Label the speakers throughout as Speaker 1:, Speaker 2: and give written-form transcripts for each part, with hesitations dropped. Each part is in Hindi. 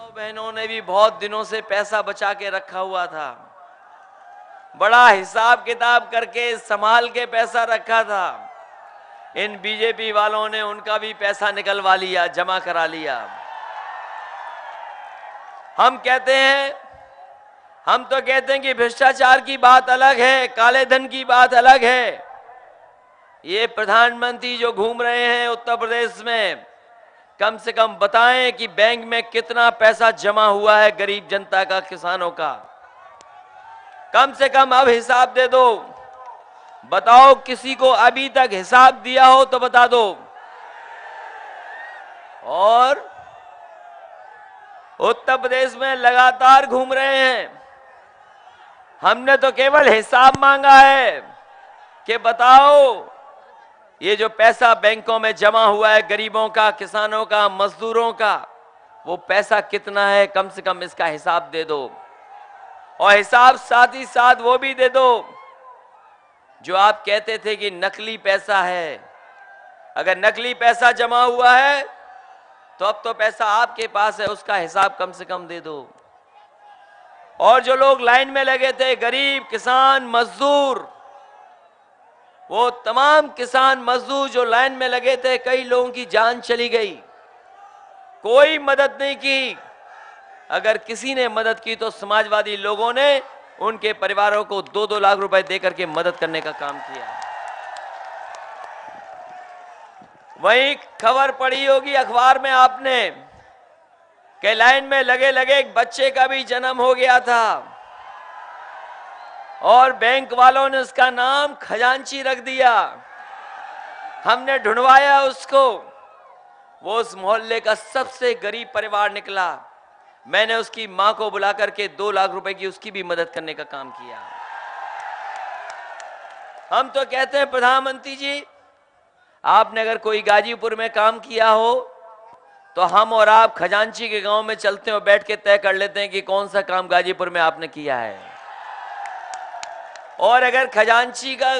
Speaker 1: माताओं बहनों ने भी बहुत दिनों से पैसा बचा के रखा हुआ था, बड़ा हिसाब किताब करके संभाल के पैसा रखा था। इन बीजेपी वालों ने उनका भी पैसा निकलवा लिया, जमा करा लिया। हम तो कहते हैं कि भ्रष्टाचार की बात अलग है, काले धन की बात अलग है। ये प्रधानमंत्री जो घूम रहे हैं उत्तर प्रदेश में, कम से कम बताएं कि बैंक में कितना पैसा जमा हुआ है गरीब जनता का, किसानों का। कम से कम अब हिसाब दे दो। बताओ किसी को अभी तक हिसाब दिया हो तो बता दो। और उत्तर प्रदेश में लगातार घूम रहे हैं। हमने तो केवल हिसाब मांगा है कि बताओ ये जो पैसा बैंकों में जमा हुआ है गरीबों का, किसानों का, मजदूरों का, वो पैसा कितना है, कम से कम इसका हिसाब दे दो। और हिसाब साथ ही साथ वो भी दे दो जो आप कहते थे कि नकली पैसा है। अगर नकली पैसा जमा हुआ है तो अब तो पैसा आपके पास है, उसका हिसाब कम से कम दे दो। और जो लोग लाइन में लगे थे, गरीब किसान मजदूर, वो तमाम किसान मजदूर जो लाइन में लगे थे, कई लोगों की जान चली गई, कोई मदद नहीं की। अगर किसी ने मदद की तो समाजवादी लोगों ने उनके परिवारों को 2-2 लाख रुपए देकर के मदद करने का काम किया। वहीं खबर पढ़ी होगी अखबार में आपने कि लाइन में लगे लगे एक बच्चे का भी जन्म हो गया था और बैंक वालों ने उसका नाम खजांची रख दिया। हमने ढूंढवाया उसको, वो उस मोहल्ले का सबसे गरीब परिवार निकला। मैंने उसकी मां को बुला करके 2 लाख रुपए की उसकी भी मदद करने का काम किया। हम तो कहते हैं प्रधानमंत्री जी, आपने अगर कोई गाजीपुर में काम किया हो तो हम और आप खजांची के गांव में चलते हैं और बैठ के तय कर लेते हैं कि कौन सा काम गाजीपुर में आपने किया है। और अगर खजांची का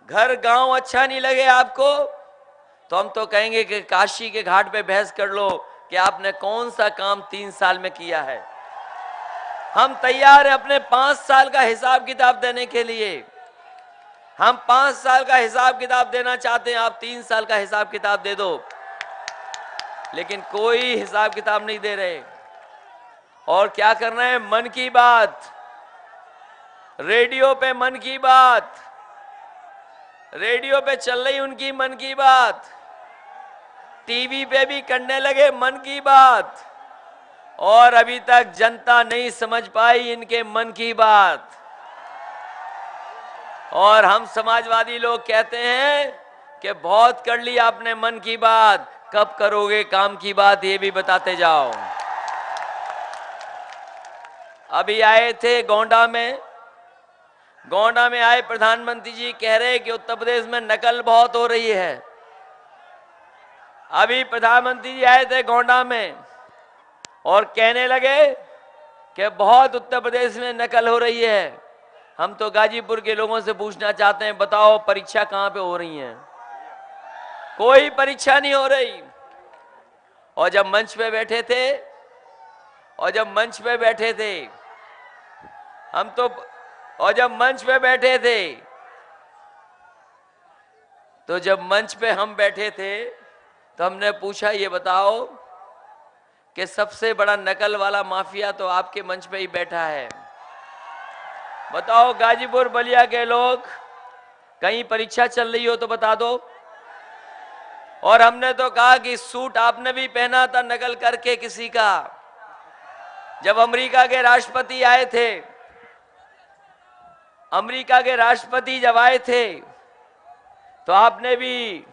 Speaker 1: घर गांव अच्छा नहीं लगे आपको तो हम तो कहेंगे कि काशी के घाट पे बहस कर लो कि आपने कौन सा काम 3 साल में किया है। हम तैयार हैं अपने 5 साल का हिसाब किताब देने के लिए। हम 5 साल का हिसाब किताब देना चाहते हैं, आप 3 साल का हिसाब किताब दे दो, लेकिन कोई हिसाब किताब नहीं दे रहे। और क्या करना है, मन की बात, रेडियो पे मन की बात, रेडियो पे चल रही उनकी मन की बात, टीवी पे भी करने लगे मन की बात, और अभी तक जनता नहीं समझ पाई इनके मन की बात। और हम समाजवादी लोग कहते हैं कि बहुत कर ली आपने मन की बात, कब करोगे काम की बात, ये भी बताते जाओ। अभी आए थे गोंडा में आए प्रधानमंत्री जी, कह रहे कि उत्तर प्रदेश में नकल बहुत हो रही है। अभी प्रधानमंत्री जी आए थे गोंडा में और कहने लगे कि बहुत उत्तर प्रदेश में नकल हो रही है। हम तो गाजीपुर के लोगों से पूछना चाहते हैं, बताओ परीक्षा कहां पे हो रही है? कोई परीक्षा नहीं हो रही। और जब मंच पे बैठे थे तो हमने पूछा, ये बताओ कि सबसे बड़ा नकल वाला माफिया तो आपके मंच पे ही बैठा है। बताओ गाजीपुर बलिया के लोग, कहीं परीक्षा चल रही हो तो बता दो। और हमने तो कहा कि सूट आपने भी पहना था नकल करके किसी का। जब अमेरिका के राष्ट्रपति जब आए थे तो आपने भी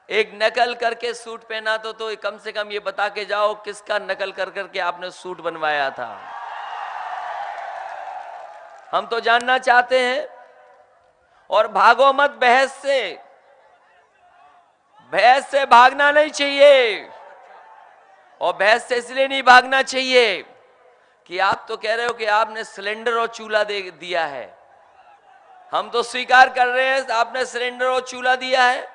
Speaker 1: एक नकल करके सूट पहना तो कम से कम ये बता के जाओ किसका नकल कर करके आपने सूट बनवाया था। हम तो जानना चाहते हैं। और भागो मत बहस से भागना नहीं चाहिए। और बहस से इसलिए नहीं भागना चाहिए कि आप तो कह रहे हो कि आपने सिलेंडर और चूल्हा दे दिया है। हम तो स्वीकार कर रहे हैं आपने सिलेंडर और चूल्हा दिया है,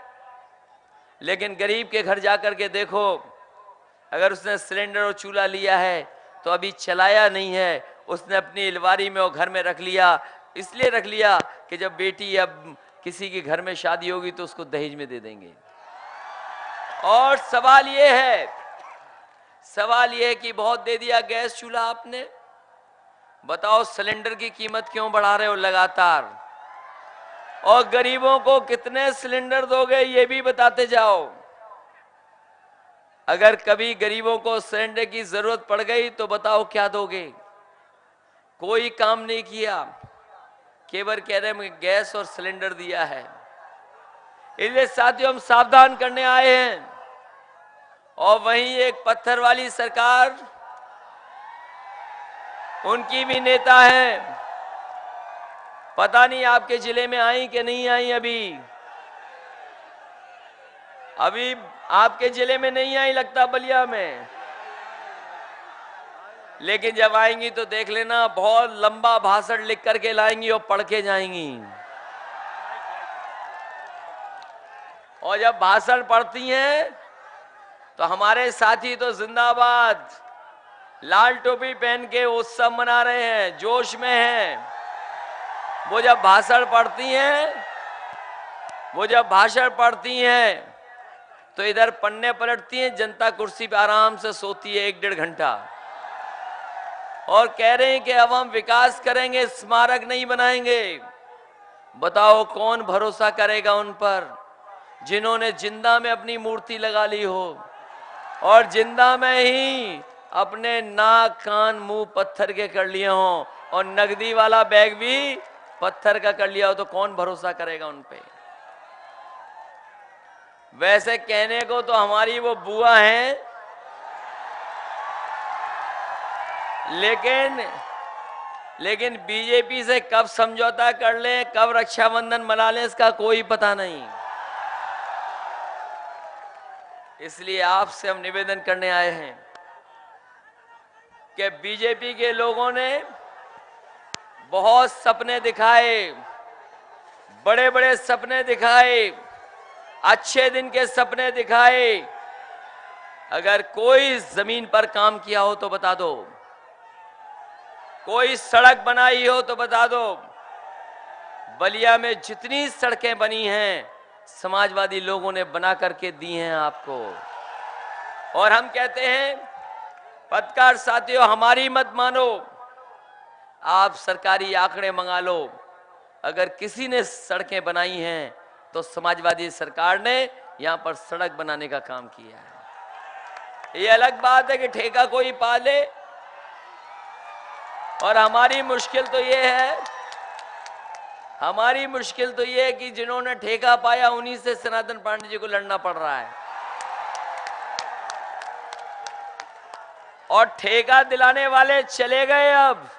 Speaker 1: लेकिन गरीब के घर जाकर के देखो अगर उसने सिलेंडर और चूल्हा लिया है तो अभी चलाया नहीं है, उसने अपनी अलमारी में और घर में रख लिया। इसलिए रख लिया कि जब बेटी अब किसी के घर में शादी होगी तो उसको दहेज में दे देंगे। और सवाल ये है कि बहुत दे दिया गैस चूल्हा आपने, बताओ सिलेंडर की कीमत क्यों बढ़ा रहे हो लगातार? और गरीबों को कितने सिलेंडर दोगे ये भी बताते जाओ। अगर कभी गरीबों को सिलेंडर की जरूरत पड़ गई तो बताओ क्या दोगे? कोई काम नहीं किया, केवल कह रहे हैं गैस और सिलेंडर दिया है। इसलिए साथियों हम सावधान करने आए हैं। और वहीं एक पत्थर वाली सरकार, उनकी भी नेता है, पता नहीं आपके जिले में आई कि नहीं आई। अभी आपके जिले में नहीं आई लगता, बलिया में। लेकिन जब आएंगी तो देख लेना, बहुत लंबा भाषण लिख करके लाएंगी और पढ़ के जाएंगी। और जब भाषण पढ़ती हैं तो हमारे साथी तो जिंदाबाद, लाल टोपी पहन के उत्सव मना रहे हैं, जोश में हैं। वो जब भाषण पढ़ती हैं तो इधर पन्ने पलटती हैं, जनता कुर्सी पे आराम से सोती है 1-1.5 घंटा। और कह रहे हैं कि अब हम विकास करेंगे, स्मारक नहीं बनाएंगे। बताओ कौन भरोसा करेगा उन पर, जिन्होंने जिंदा में अपनी मूर्ति लगा ली हो और जिंदा में ही अपने नाक कान मुंह पत्थर के कर लिए हों और नगदी वाला बैग भी पत्थर का कर लिया हो, तो कौन भरोसा करेगा उन पे? वैसे कहने को तो हमारी वो बुआ हैं, लेकिन बीजेपी से कब समझौता कर ले, कब रक्षाबंधन मना ले, इसका कोई पता नहीं। इसलिए आपसे हम निवेदन करने आए हैं कि बीजेपी के लोगों ने बहुत सपने दिखाए, बड़े बड़े सपने दिखाए, अच्छे दिन के सपने दिखाए। अगर कोई जमीन पर काम किया हो तो बता दो, कोई सड़क बनाई हो तो बता दो। बलिया में जितनी सड़कें बनी हैं समाजवादी लोगों ने बना करके दी हैं आपको। और हम कहते हैं पत्रकार साथियों, हमारी मत मानो, आप सरकारी आंकड़े मंगा लो। अगर किसी ने सड़कें बनाई हैं तो समाजवादी सरकार ने यहां पर सड़क बनाने का काम किया है। ये अलग बात है कि ठेका कोई पाले। और हमारी मुश्किल तो ये है कि जिन्होंने ठेका पाया उन्हीं से सनातन पांडे जी को लड़ना पड़ रहा है। और ठेका दिलाने वाले चले गए, अब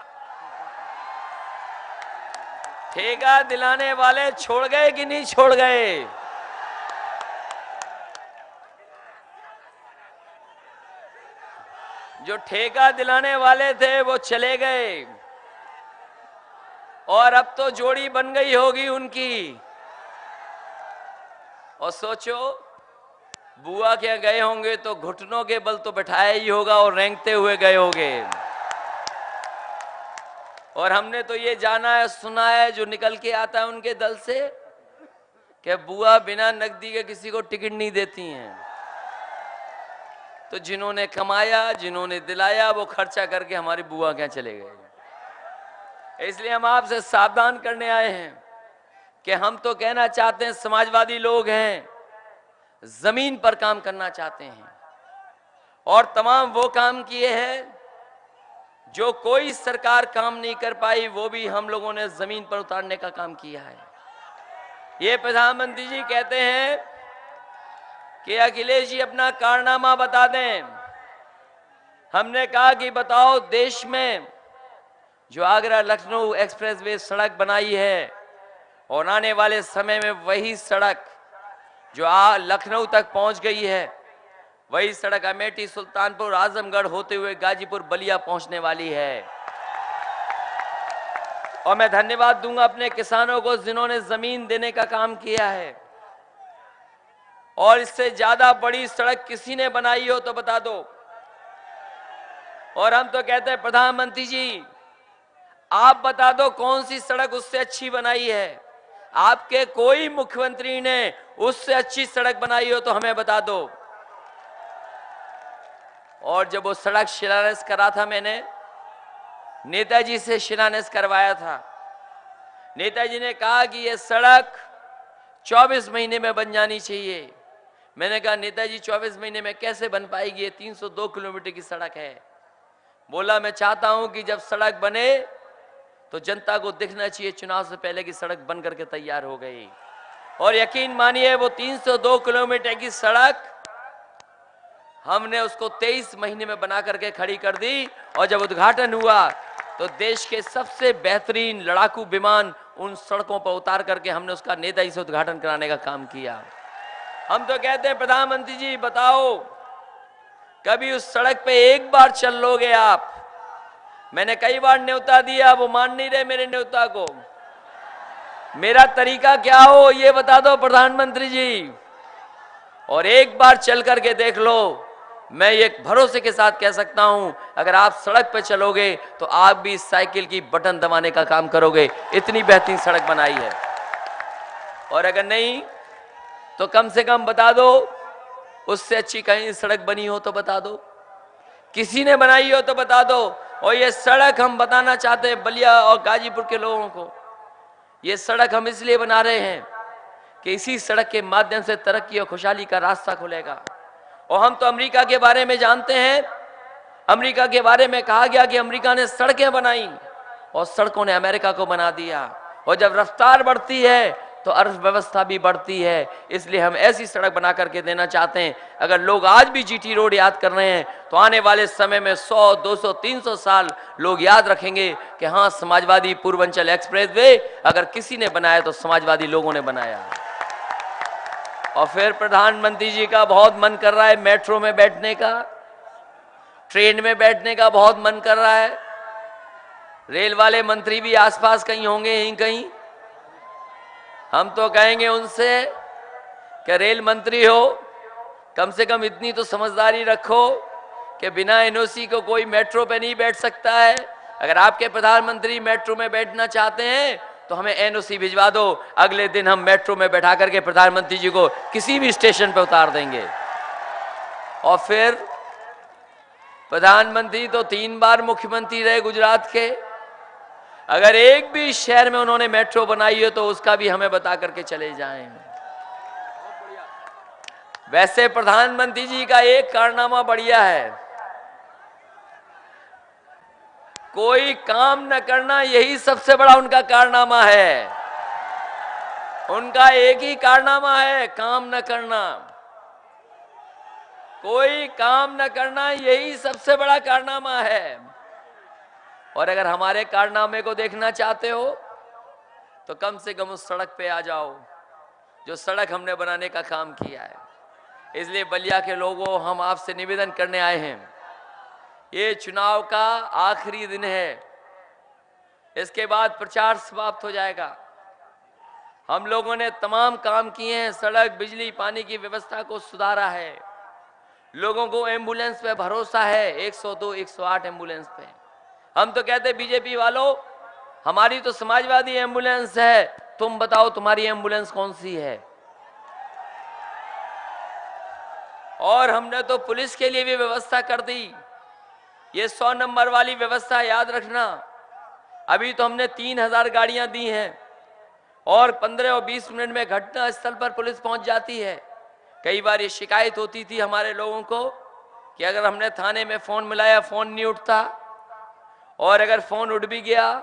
Speaker 1: ठेका दिलाने वाले छोड़ गए कि नहीं छोड़ गए? जो ठेका दिलाने वाले थे वो चले गए और अब तो जोड़ी बन गई होगी उनकी। और सोचो, बुआ के गए होंगे तो घुटनों के बल तो बैठाया ही होगा और रेंगते हुए गए होंगे। और हमने तो ये जाना है, सुना है, जो निकल के आता है उनके दल से, कि बुआ बिना नकदी के किसी को टिकट नहीं देती हैं। तो जिन्होंने कमाया, जिन्होंने दिलाया, वो खर्चा करके हमारी बुआ क्या चले गए। इसलिए हम आपसे सावधान करने आए हैं कि हम तो कहना चाहते हैं, समाजवादी लोग हैं, जमीन पर काम करना चाहते हैं और तमाम वो काम किए हैं जो कोई सरकार काम नहीं कर पाई, वो भी हम लोगों ने जमीन पर उतारने का काम किया है। ये प्रधानमंत्री जी कहते हैं कि अखिलेश जी अपना कारनामा बता दें। हमने कहा कि बताओ, देश में जो आगरा लखनऊ एक्सप्रेसवे सड़क बनाई है और आने वाले समय में वही सड़क जो लखनऊ तक पहुंच गई है, वही सड़क अमेठी, सुल्तानपुर, आजमगढ़ होते हुए गाजीपुर, बलिया पहुंचने वाली है। और मैं धन्यवाद दूंगा अपने किसानों को जिन्होंने जमीन देने का काम किया है। और इससे ज्यादा बड़ी सड़क किसी ने बनाई हो तो बता दो। और हम तो कहते हैं प्रधानमंत्री जी, आप बता दो कौन सी सड़क उससे अच्छी बनाई है। आपके कोई मुख्यमंत्री ने उससे अच्छी सड़क बनाई हो तो हमें बता दो। और जब वो सड़क शिलान्यास करा था, मैंने नेताजी से शिलान्यास करवाया था। नेताजी ने कहा कि ये सड़क 24 महीने में बन जानी चाहिए। मैंने कहा नेताजी 24 महीने में कैसे बन पाएगी, ये 302 किलोमीटर की सड़क है। बोला मैं चाहता हूं कि जब सड़क बने तो जनता को दिखना चाहिए चुनाव से पहले की सड़क बन करके तैयार हो गई। और यकीन मानिए वो 302 किलोमीटर की सड़क हमने उसको 23 महीने में बना करके खड़ी कर दी। और जब उद्घाटन हुआ तो देश के सबसे बेहतरीन लड़ाकू विमान उन सड़कों पर उतार करके हमने उसका नेताजी से उद्घाटन कराने का काम किया। हम तो कहते हैं प्रधानमंत्री जी बताओ, कभी उस सड़क पे एक बार चल लोगे आप? मैंने कई बार न्योता दिया, वो मान नहीं रहे मेरे न्योता को। मेरा तरीका क्या हो ये बता दो प्रधानमंत्री जी, और एक बार चल करके देख लो। मैं ये भरोसे के साथ कह सकता हूं, अगर आप सड़क पे चलोगे तो आप भी साइकिल की बटन दबाने का काम करोगे, इतनी बेहतरीन सड़क बनाई है। और अगर नहीं तो कम से कम बता दो उससे अच्छी कहीं सड़क बनी हो तो बता दो, किसी ने बनाई हो तो बता दो। और ये सड़क हम बताना चाहते हैं बलिया और गाजीपुर के लोगों को, ये सड़क हम इसलिए बना रहे हैं कि इसी सड़क के माध्यम से तरक्की और खुशहाली का रास्ता खुलेगा। और हम तो अमेरिका के बारे में जानते हैं, अमेरिका के बारे में कहा गया कि अमेरिका ने सड़कें बनाई और सड़कों ने अमेरिका को बना दिया। और जब रफ्तार बढ़ती है तो अर्थव्यवस्था भी बढ़ती है। इसलिए हम ऐसी सड़क बना करके देना चाहते हैं। अगर लोग आज भी जीटी रोड याद कर रहे हैं तो आने वाले समय में 100, 200, 300 साल लोग याद रखेंगे कि हाँ, समाजवादी पूर्वांचल एक्सप्रेस वे अगर किसी ने बनाया तो समाजवादी लोगों ने बनाया। और फिर प्रधानमंत्री जी का बहुत मन कर रहा है मेट्रो में बैठने का, ट्रेन में बैठने का बहुत मन कर रहा है। रेल वाले मंत्री भी आसपास कहीं होंगे, यहीं कहीं। हम तो कहेंगे उनसे कि रेल मंत्री हो, कम से कम इतनी तो समझदारी रखो कि बिना एनओसी को कोई मेट्रो पे नहीं बैठ सकता है। अगर आपके प्रधानमंत्री मेट्रो में बैठना चाहते हैं तो हमें एनओसी भिजवा दो, अगले दिन हम मेट्रो में बैठा करके प्रधानमंत्री जी को किसी भी स्टेशन पे उतार देंगे। और फिर प्रधानमंत्री तो 3 बार मुख्यमंत्री रहे गुजरात के, अगर एक भी शहर में उन्होंने मेट्रो बनाई हो तो उसका भी हमें बता करके चले जाएं। वैसे प्रधानमंत्री जी का एक कारनामा बढ़िया है, कोई काम न करना, यही सबसे बड़ा उनका कारनामा है। उनका एक ही कारनामा है, काम न करना। कोई काम न करना, यही सबसे बड़ा कारनामा है। और अगर हमारे कारनामे को देखना चाहते हो तो कम से कम उस सड़क पे आ जाओ जो सड़क हमने बनाने का काम किया है। इसलिए बलिया के लोगों, हम आपसे निवेदन करने आए हैं, ये चुनाव का आखिरी दिन है, इसके बाद प्रचार समाप्त हो जाएगा। हम लोगों ने तमाम काम किए हैं, सड़क, बिजली, पानी की व्यवस्था को सुधारा है। लोगों को एम्बुलेंस पे भरोसा है, 102, 108 एम्बुलेंस पे। हम तो कहते बीजेपी वालों, हमारी तो समाजवादी एम्बुलेंस है, तुम बताओ तुम्हारी एम्बुलेंस कौन सी है। और हमने तो पुलिस के लिए भी व्यवस्था कर दी, ये 100 नंबर वाली व्यवस्था याद रखना। अभी तो हमने 3000 गाड़ियां दी हैं और 15 और 20 मिनट में घटना स्थल पर पुलिस पहुंच जाती है। कई बार ये शिकायत होती थी हमारे लोगों को कि अगर हमने थाने में फोन मिलाया, फोन नहीं उठता, और अगर फोन उठ भी गया,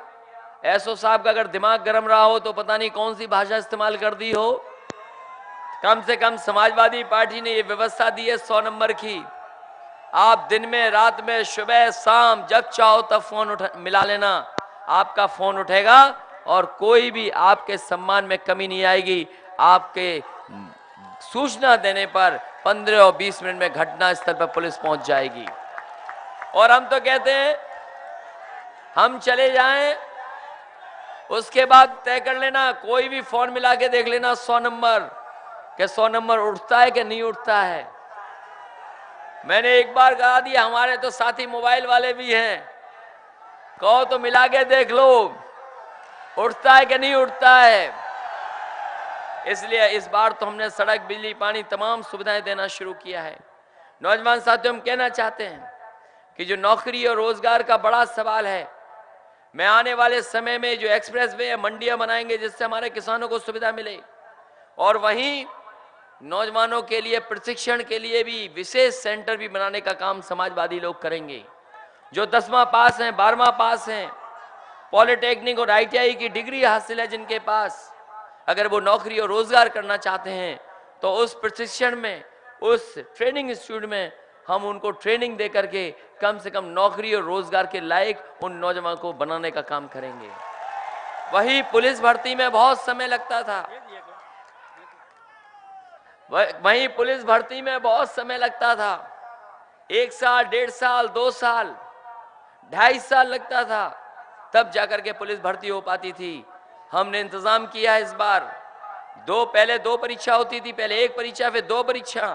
Speaker 1: एसओ साहब का अगर दिमाग गर्म रहा हो तो पता नहीं कौन सी भाषा इस्तेमाल कर दी हो। कम से कम समाजवादी पार्टी ने ये व्यवस्था दी है 100 नंबर की। आप दिन में, रात में, सुबह शाम, जब चाहो तब फोन मिला लेना, आपका फोन उठेगा और कोई भी आपके सम्मान में कमी नहीं आएगी। आपके सूचना देने पर 15 और 20 मिनट में घटना स्थल पर पुलिस पहुंच जाएगी। और हम तो कहते हैं हम चले जाएं, उसके बाद तय कर लेना, कोई भी फोन मिला के देख लेना 100 नंबर, कि 100 नंबर उठता है कि नहीं उठता है। मैंने एक बार कहा दिया, हमारे तो साथी मोबाइल वाले भी हैं, कहो तो मिला के देख लो उठता है कि नहीं उठता है। इसलिए इस बार तो हमने सड़क, बिजली, पानी तमाम सुविधाएं देना शुरू किया है। नौजवान साथियों, हम कहना चाहते हैं कि जो नौकरी और रोजगार का बड़ा सवाल है, मैं आने वाले समय में जो एक्सप्रेस वे है, मंडियां बनाएंगे जिससे हमारे किसानों को सुविधा मिले, और वहीं नौजवानों के लिए प्रशिक्षण के लिए भी विशेष सेंटर भी बनाने का काम समाजवादी लोग करेंगे। जो 10वां पास हैं, 12वां पास हैं, पॉलिटेक्निक और ITI की डिग्री हासिल है जिनके पास, अगर वो नौकरी और रोजगार करना चाहते हैं तो उस प्रशिक्षण में, उस ट्रेनिंग इंस्टीट्यूट में हम उनको ट्रेनिंग दे करके कम से कम नौकरी और रोजगार के लायक उन नौजवानों को बनाने का काम करेंगे। वही पुलिस भर्ती में बहुत समय लगता था, वहीं पुलिस भर्ती में बहुत समय लगता था, 1 साल, 1.5 साल, 2 साल, 2.5 साल लगता था, तब जाकर के पुलिस भर्ती हो पाती थी। हमने इंतजाम किया इस बार, पहले 2 परीक्षा होती थी, पहले 1 परीक्षा फिर 2 परीक्षा,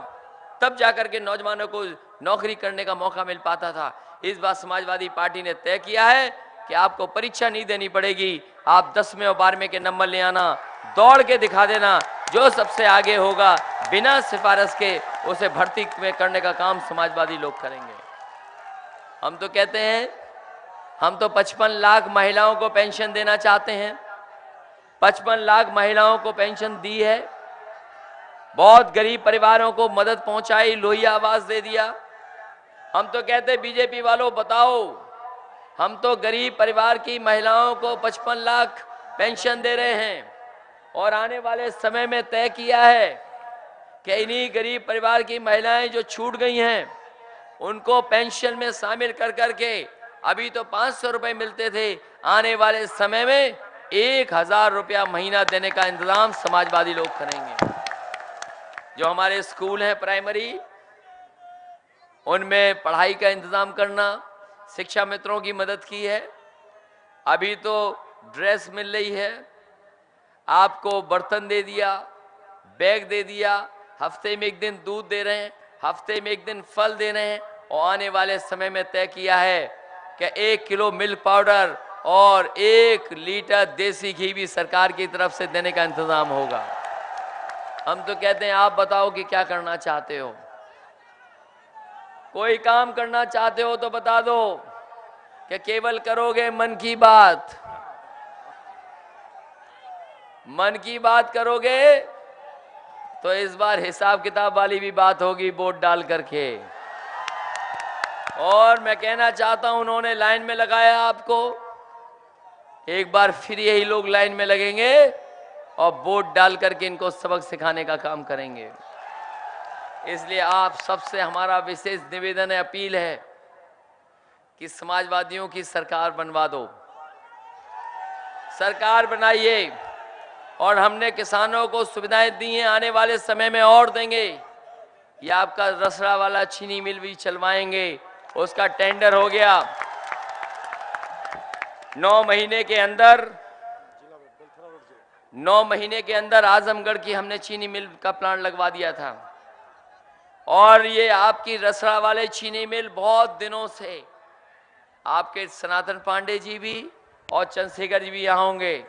Speaker 1: तब जाकर के नौजवानों को नौकरी करने का मौका मिल पाता था। इस बार समाजवादी पार्टी ने तय किया है कि आपको परीक्षा नहीं देनी पड़ेगी, आप 10वें और 12वें के नंबर ले आना, दौड़ के दिखा देना, जो सबसे आगे होगा बिना सिफारिश के उसे भर्ती में करने का काम समाजवादी लोग करेंगे। हम तो कहते हैं, हम तो 55 लाख महिलाओं को पेंशन देना चाहते हैं, 55 लाख महिलाओं को पेंशन दी है, बहुत गरीब परिवारों को मदद पहुंचाई, लोहिया आवास दे दिया। हम तो कहते हैं बीजेपी वालों बताओ, हम तो गरीब परिवार की महिलाओं को 55 लाख पेंशन दे रहे हैं, और आने वाले समय में तय किया है कि इन्हीं गरीब परिवार की महिलाएं जो छूट गई हैं उनको पेंशन में शामिल कर करके, अभी तो 500 रुपए मिलते थे, आने वाले समय में 1000 रुपया महीना देने का इंतजाम समाजवादी लोग करेंगे। जो हमारे स्कूल हैं प्राइमरी, उनमें पढ़ाई का इंतजाम करना, शिक्षा मित्रों की मदद की है, अभी तो ड्रेस मिल रही है, आपको बर्तन दे दिया, बैग दे दिया, हफ्ते में 1 दिन दूध दे रहे हैं, हफ्ते में 1 दिन फल दे रहे हैं, और आने वाले समय में तय किया है कि 1 किलो मिल्क पाउडर और 1 लीटर देसी घी भी सरकार की तरफ से देने का इंतजाम होगा। हम तो कहते हैं आप बताओ कि क्या करना चाहते हो, कोई काम करना चाहते हो तो बता दो कि केवल करोगे मन की बात, मन की बात करोगे तो इस बार हिसाब किताब वाली भी बात होगी वोट डाल करके। और मैं कहना चाहता हूं, उन्होंने लाइन में लगाया आपको, एक बार फिर यही लोग लाइन में लगेंगे और वोट डाल करके इनको सबक सिखाने का काम करेंगे। इसलिए आप सबसे हमारा विशेष निवेदन है, अपील है कि समाजवादियों की सरकार बनवा दो, सरकार बनाइए, और हमने किसानों को सुविधाएं दी हैं, आने वाले समय में और देंगे। ये आपका रसड़ा वाला चीनी मिल भी चलवाएंगे, उसका टेंडर हो गया, 9 महीने के अंदर आजमगढ़ की हमने चीनी मिल का प्लांट लगवा दिया था। और ये आपकी रसड़ा वाले चीनी मिल बहुत दिनों से, आपके सनातन पांडे जी भी और चंद्रशेखर जी भी यहाँ होंगे,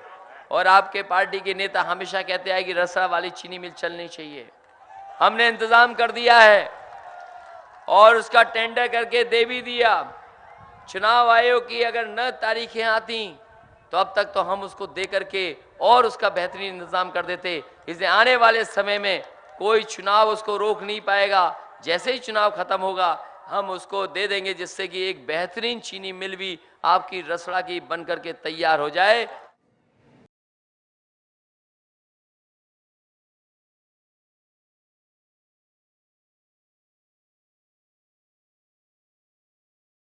Speaker 1: और आपके पार्टी के नेता हमेशा कहते हैं कि रसड़ा वाली चीनी मिल चलनी चाहिए। हमने इंतजाम कर दिया है और उसका टेंडर करके दे भी दिया। चुनाव आयोग की अगर न तारीखें आती तो अब तक तो हम उसको दे करके और उसका बेहतरीन इंतजाम कर देते। इसलिए आने वाले समय में कोई चुनाव उसको रोक नहीं पाएगा, जैसे ही चुनाव खत्म होगा हम उसको दे देंगे, जिससे कि एक बेहतरीन चीनी मिल भी आपकी रसड़ा की बन करके तैयार हो जाए।